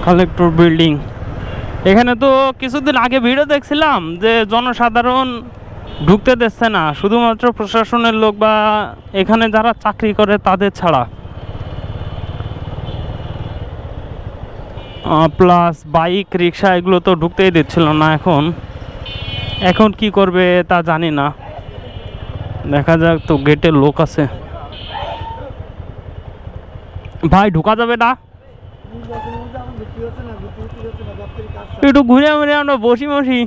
Collector building. এখানে তো কিছুদিন আগে ভিডিও দেখছিলাম যে জনসাধারণ ঢুকতে দিচ্ছে না, শুধুমাত্র প্রশাসনের লোক বা এখানে যারা চাকরি করে তাদের ছাড়া, প্লাস বাইক রিক্সা এগুলো তো ঢুকতেই দিচ্ছিল না। এখন কি করবে তা জানি না, দেখা যাক। তো গেটে লোক আছে। ভাই ঢোকা যাবে না, একটু ঘুরে ঘুরে আমরা বসি বসি।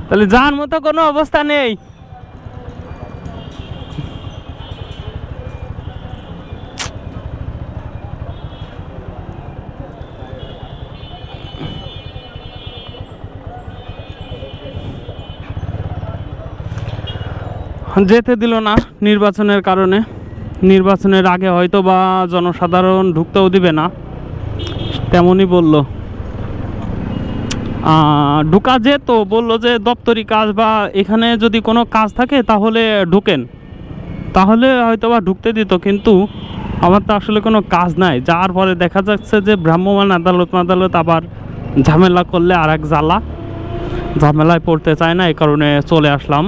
তাহলে যাওয়ার মতো কোনো অবস্থা নেই। যেতে দিল না নির্বাচনের কারণে। নির্বাচনের আগে হয়তো বা জনসাধারণ ঢুকতেও দিবে না, তেমনই বলল। ঢুকা যেত, বললো যে দপ্তরি কাজ বা এখানে যদি কোনো কাজ থাকে তাহলে ঢুকেন, তাহলে হয়তো বা ঢুকতে দিত। কিন্তু আমার তো আসলে কোনো কাজ নাই, যার পরে দেখা যাচ্ছে যে ভ্রাম্যমাণ আদালত আবার ঝামেলা করলে আর এক জ্বালা, ঝামেলায় পড়তে চায় না, এই কারণে চলে আসলাম।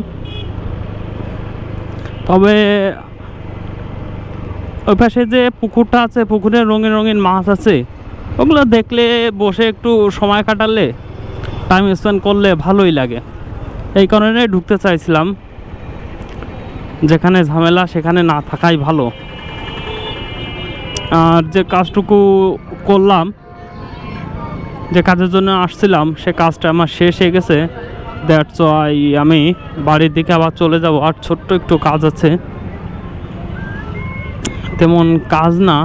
তবে ওই পাশে যে পুকুরটা আছে, পুকুরে রঙিন রঙিন মাছ আছে, ওগুলো দেখলে বসে একটু সময় কাটালে, টাইম স্পেন্ড করলে ভালোই লাগে। এই কারণে ঢুকতে চাইছিলাম, যেখানে ঝামেলা সেখানে না থাকাই ভালো। আর যে কাজটুকু করলাম, যে কাজের জন্য আসছিলাম, সে কাজটা আমার শেষ হয়ে গেছে। দ্যাটস ওয়াই আমি বাড়ির দিকে আবার চলে যাব। আর ছোট্ট একটু কাজ আছে, তেমন কাজ না,